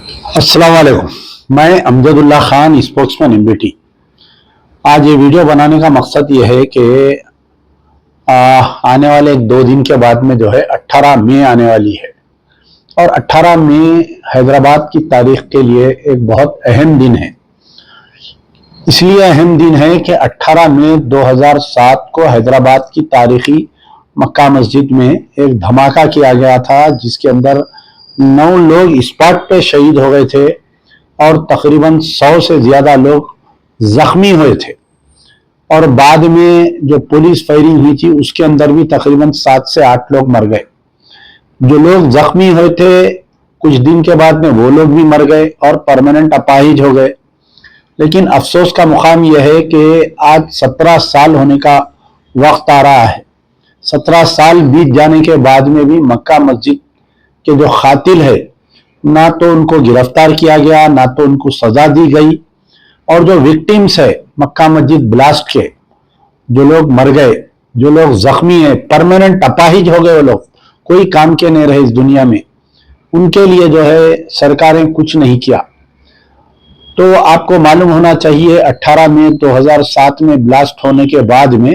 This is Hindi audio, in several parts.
अस्सलाम वालेकुम। मैं अमजदुल्ला खान, स्पोक्समैन एमबीटी। आज ये वीडियो बनाने का मकसद ये है कि आने वाले एक दो दिन के बाद में जो है 18 मई आने वाली है और 18 मई हैदराबाद की तारीख के लिए एक बहुत अहम दिन है। इसलिए अहम दिन है कि 18 मई 2007 को हैदराबाद की तारीखी मक्का मस्जिद में एक धमाका किया गया था, जिसके अंदर 9 लोग स्पॉट पे शहीद हो गए थे और तकरीबन 100 से ज्यादा लोग जख्मी हुए थे। और बाद में जो पुलिस फायरिंग हुई थी उसके अंदर भी तकरीबन 7 से 8 लोग मर गए। जो लोग जख्मी हुए थे कुछ दिन के बाद में वो लोग भी मर गए और परमानेंट अपाहिज हो गए। लेकिन अफसोस का मुकाम यह है कि आज 17 साल होने का वक्त आ रहा है। 17 साल बीत जाने के बाद में भी मक्का मस्जिद के जो खातिल है ना तो उनको गिरफ्तार किया गया, ना तो उनको सजा दी गई। और जो विक्टिम्स है मक्का मस्जिद ब्लास्ट के, जो लोग मर गए, जो लोग जख्मी है, परमानेंट अपाहिज हो गए, वो लोग कोई काम के नहीं रहे इस दुनिया में, उनके लिए जो है सरकारें कुछ नहीं किया। तो आपको मालूम होना चाहिए 18 मई 2007 में ब्लास्ट होने के बाद में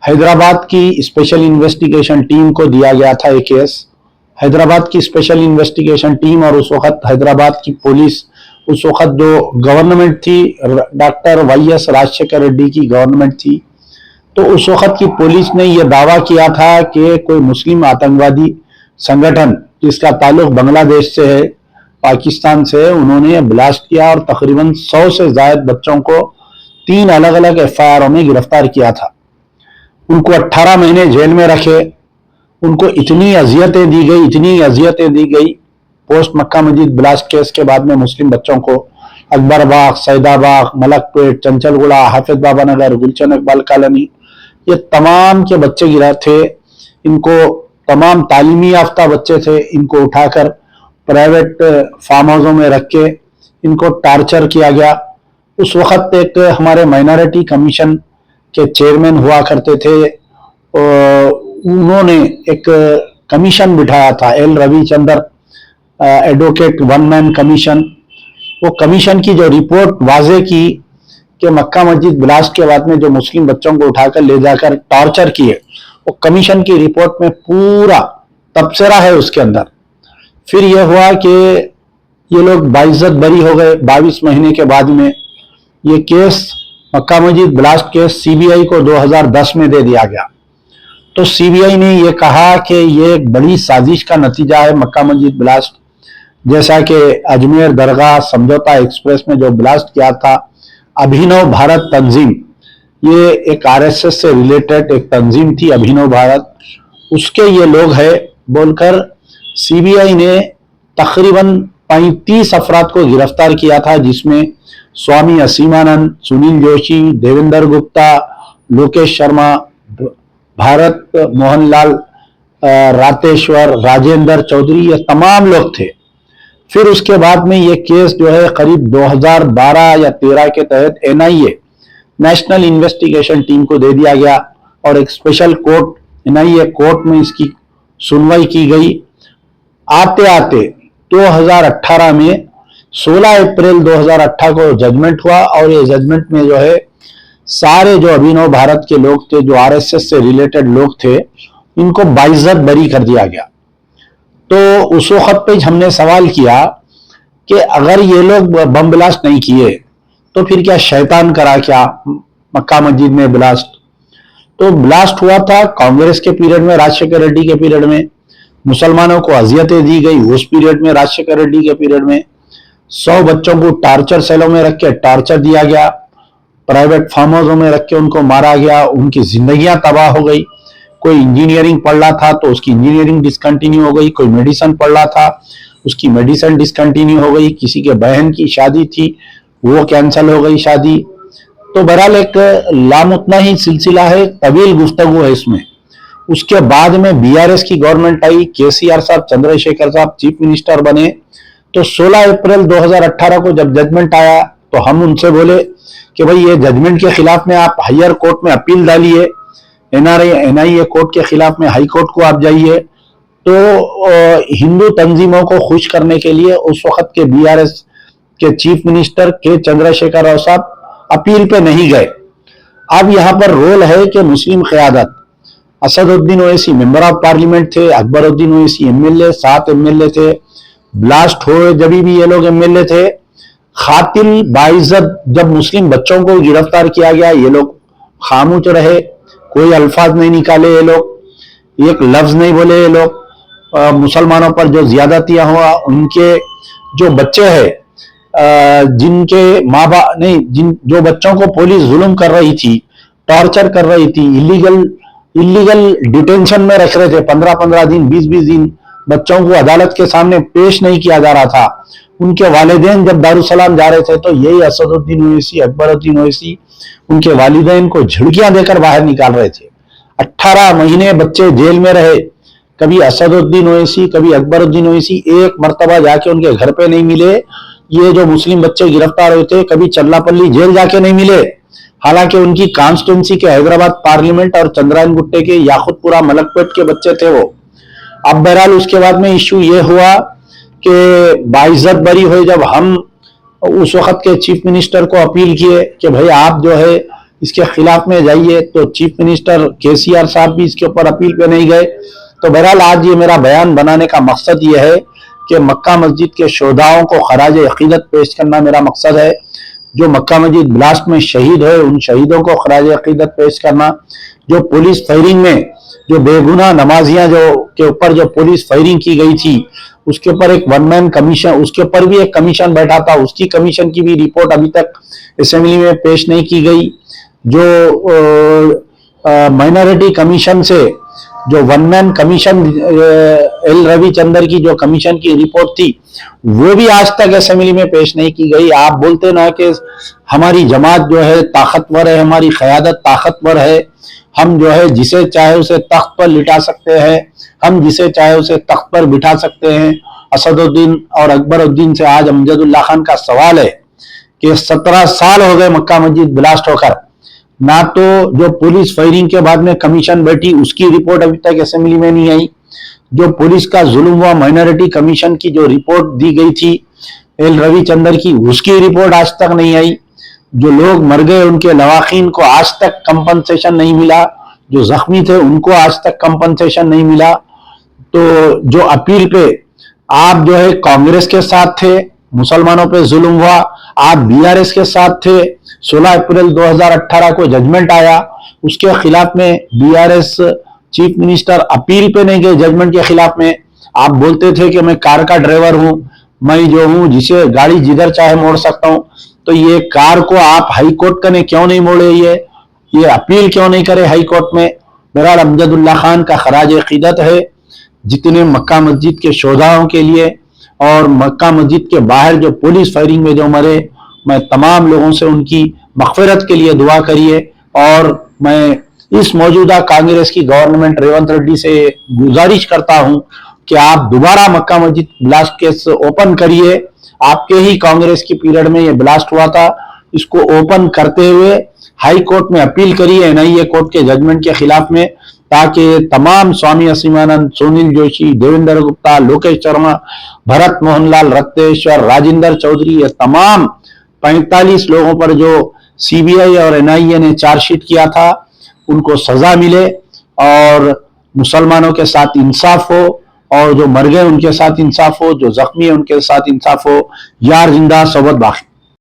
हैदराबाद की स्पेशल इन्वेस्टिगेशन टीम को दिया गया था एक केस। हैदराबाद की स्पेशल इन्वेस्टिगेशन टीम और उस वक्त हैदराबाद की पुलिस, उस वक्त जो गवर्नमेंट थी डॉक्टर वाईएस राजशेखर रेड्डी की गवर्नमेंट थी, तो उस वक्त की पुलिस ने यह दावा किया था कि कोई मुस्लिम आतंकवादी संगठन जिसका ताल्लुक बांग्लादेश से है, पाकिस्तान से, उन्होंने ब्लास्ट किया और तकरीबन 100 से ज्यादा बच्चों को 3 अलग अलग एफआईआर में गिरफ्तार किया था। उनको 18 महीने जेल में रखे। उनको इतनी अजियतें दी गई, इतनी अजियतें दी गई पोस्ट मक्का मस्जिद ब्लास्ट केस के बाद में मुस्लिम बच्चों को अकबर बाग, सैदाबाग, मलकपेट, चंचलगुड़ा, हाफिज बाबा नगर, गुलशन इकबाल कॉलोनी, ये तमाम के बच्चे गिरा थे। इनको तमाम तालीमी याफ्ता बच्चे थे, इनको उठाकर प्राइवेट फार्म हाउसों में रख के इनको टार्चर किया गया। उस वक्त एक हमारे माइनॉरिटी कमीशन के चेयरमैन हुआ करते थे, उन्होंने एक कमीशन बिठाया था, L Ravichandra advocate one man commission. वो कमीशन की जो रिपोर्ट वाजे की कि मक्का मस्जिद ब्लास्ट के बाद में जो मुस्लिम बच्चों को उठाकर ले जाकर टॉर्चर किए, वो कमीशन की रिपोर्ट में पूरा तबसरा है उसके अंदर। फिर यह हुआ कि ये लोग बाइज्जत बरी हो गए 22 महीने के बाद में। ये केस मक्का मस्जिद ब्लास्ट केस सीबीआई को 2010 में दे दिया गया। तो सीबीआई ने यह कहा कि यह एक बड़ी साजिश का नतीजा है मक्का मस्जिद ब्लास्ट। जैसा कि अजमेर दरगाह समझौता एक्सप्रेस में जो ब्लास्ट किया था अभिनव भारत तंजीम, ये एक आरएसएस से रिलेटेड एक तंजीम थी अभिनव भारत, उसके ये लोग है बोलकर सीबीआई ने तकरीबन 35 अफराद को गिरफ्तार किया था, जिसमें स्वामी असीमानंद, सुनील जोशी, देवेंद्र गुप्ता, लोकेश शर्मा, भारत मोहनलाल रातेश्वर, राजेंद्र चौधरी, ये तमाम लोग थे। फिर उसके बाद में ये केस जो है करीब 2012 या 13 के तहत एनआईए नेशनल इन्वेस्टिगेशन टीम को दे दिया गया और एक स्पेशल कोर्ट एनआईए कोर्ट में इसकी सुनवाई की गई। आते आते 2018 में 16 अप्रैल 2018 को जजमेंट हुआ और ये जजमेंट में जो है सारे जो अभिनव भारत के लोग थे, जो आरएसएस से रिलेटेड लोग थे, इनको बाइज्जत बरी कर दिया गया। तो उस वक्त पे हमने सवाल किया कि अगर ये लोग बम ब्लास्ट नहीं किए तो फिर क्या शैतान करा क्या मक्का मस्जिद में ब्लास्ट? तो ब्लास्ट हुआ था कांग्रेस के पीरियड में, राजशेखर रेड्डी के पीरियड में, मुसलमानों को अजियतें दी गई उस पीरियड में, राजशेखर रेड्डी के पीरियड में। 100 बच्चों को टार्चर सेलों में रख के टार्चर दिया गया, प्राइवेट फार्म हाउसों में रख के उनको मारा गया, उनकी जिंदगियां तबाह हो गई। कोई इंजीनियरिंग पढ़ रहा था तो उसकी इंजीनियरिंग डिसकंटिन्यू हो गई, कोई मेडिसिन पढ़ रहा था उसकी मेडिसिन डिसकंटिन्यू हो गई, किसी के बहन की शादी थी वो कैंसिल हो गई शादी। तो बहरहाल एक लामुतना ही सिलसिला है, तवील गुफ्तगू है इसमें। उसके बाद में बीआरएस की गवर्नमेंट आई, केसीआर साहब, चंद्रशेखर साहब चीफ मिनिस्टर बने। तो 16 अप्रैल 2018 को जब जजमेंट आया तो हम उनसे बोले कि भाई ये जजमेंट के खिलाफ में आप हायर कोर्ट में अपील डालिए, एनआईए कोर्ट के खिलाफ में हाई कोर्ट को आप जाइए। तो हिंदू तंजीमों को खुश करने के लिए उस वक्त के बीआरएस के चीफ मिनिस्टर के चंद्रशेखर राव साहब अपील पे नहीं गए। अब यहाँ पर रोल है कि मुस्लिम क़यादत, Asaduddin Owaisi member of parliament थे, अकबरुद्दीन ओवैसी एमएलए, 7 एमएलए थे, ब्लास्ट हुए जब भी ये लोग एमएलए थे। खातिल बाइज्जत जब मुस्लिम बच्चों को गिरफ्तार किया गया, ये लोग खामोश रहे, कोई अल्फाज नहीं निकाले, ये लोग एक लफ्ज नहीं बोले। ये लोग मुसलमानों पर जो ज्यादतियां हुआ, उनके जो बच्चे हैं जिनके माँ बाप नहीं, जो बच्चों को पुलिस जुल्म कर रही थी, टॉर्चर कर रही थी, इलीगल डिटेंशन में रख रहे थे, 15-15 दिन, 20-20 दिन बच्चों को अदालत के सामने पेश नहीं किया जा रहा था। उनके वालिदैन जब दारुसलाम जा रहे थे तो यही असदुद्दीन ओवैसी, अकबरुद्दीन ओवैसी उनके वालिदैन को झिड़कियां देकर बाहर निकाल रहे थे। 18 महीने बच्चे जेल में रहे। कभी असदुद्दीन ओवैसी, कभी अकबरुद्दीन ओवैसी एक मर्तबा जाके उनके घर पे नहीं मिले। ये जो मुस्लिम बच्चे गिरफ्तार हुए थे, कभी चल्लापल्ली जेल जाके नहीं मिले, हालांकि उनकी कॉन्स्टिट्यूंसी के हैदराबाद पार्लियामेंट और चंद्रायन गुट्टे के याकुतपुरा मलकपेट के बच्चे थे वो। अब बहरहाल उसके बाद में इश्यू ये हुआ कि बाइज्जत बरी हुई जब हम उस वक्त के चीफ मिनिस्टर को अपील किए कि भाई आप जो है इसके खिलाफ में जाइए, तो चीफ मिनिस्टर केसीआर साहब भी इसके ऊपर अपील पे नहीं गए। तो बहरहाल आज ये मेरा बयान बनाने का मकसद ये है कि मक्का मस्जिद के शोधाओं को खराज अकीदत पेश करना मेरा मकसद है। जो मक्का मस्जिद ब्लास्ट में शहीद हुए उन शहीदों को खराज अकीदत पेश करना। जो पुलिस फायरिंग में जो बेगुनाह नमाजियां जो के ऊपर जो पुलिस फायरिंग की गई थी, उसके ऊपर एक 1 मैन कमीशन, उसके ऊपर भी एक कमीशन बैठा था, उसकी कमीशन की भी रिपोर्ट अभी तक असेंबली में पेश नहीं की गई। जो माइनॉरिटी कमीशन से जो 1 मैन कमीशन एल रविचंद्र की जो कमीशन की रिपोर्ट थी, वो भी आज तक असेंबली में पेश नहीं की गई। आप बोलते ना कि हमारी जमात जो है ताकतवर है, हमारी क़यादत ताकतवर है, हम जो है जिसे चाहे उसे तख्त पर लिटा सकते हैं, हम जिसे चाहे उसे तख्त पर बिठा सकते हैं। असदुद्दीन और अकबरुद्दीन से आज अमजदुल्ला खान का सवाल है कि 17 साल हो गए मक्का मस्जिद ब्लास्ट होकर, ना तो जो पुलिस फायरिंग के बाद में कमीशन बैठी उसकी रिपोर्ट अभी तक असेंबली में नहीं आई, जो पुलिस का जुल्म हुआ माइनॉरिटी कमीशन की जो रिपोर्ट दी गई थी एल रविचंद्र की, उसकी रिपोर्ट आज तक नहीं आई। जो लोग मर गए उनके लवाकिन को आज तक कंपनसेशन नहीं मिला, जो जख्मी थे उनको आज तक कंपनसेशन नहीं मिला। तो जो अपील पे आप जो है कांग्रेस के साथ थे, मुसलमानों पे जुल्म हुआ, आप बीआरएस के साथ थे। 16 अप्रैल 2018 को जजमेंट आया, उसके खिलाफ में बीआरएस चीफ मिनिस्टर अपील पे नहीं गए जजमेंट के खिलाफ में। आप बोलते थे कि मैं कार का ड्राइवर हूं, मैं जो हूं जिसे गाड़ी जिधर चाहे मोड़ सकता हूं, तो ये कार को आप हाई कोर्ट कने क्यों नहीं मोड़े, ये अपील क्यों नहीं करे हाई कोर्ट में। बहरहाल अमजदुल्ला खान का खराज अकीदत है जितने मक्का मस्जिद के शोधाओं के लिए और मक्का मस्जिद के बाहर जो पुलिस फायरिंग में जो मरे, मैं तमाम लोगों से उनकी मग़फ़िरत के लिए दुआ करिए। और मैं इस मौजूदा कांग्रेस की गवर्नमेंट रेवंत रेड्डी से गुजारिश करता हूं कि आप दोबारा मक्का मस्जिद ब्लास्ट केस ओपन करिए। आपके ही कांग्रेस की पीरियड में ये ब्लास्ट हुआ था, इसको ओपन करते हुए हाई कोर्ट में अपील करिए एनआईए कोर्ट के जजमेंट के खिलाफ में, ताकि तमाम स्वामी असीमानंद, सोनिल जोशी, देवेंद्र गुप्ता, लोकेश शर्मा, भरत मोहनलाल रत्तेश्वर, राजेंद्र चौधरी, ये तमाम 45 लोगों पर जो सीबीआई और एनआईए ने चार्जशीट किया था, उनको सजा मिले और मुसलमानों के साथ इंसाफ हो, और जो मर गए उनके साथ इंसाफ हो, जो जख्मी है उनके साथ इंसाफ हो। यार जिंदा सोबत बाकी।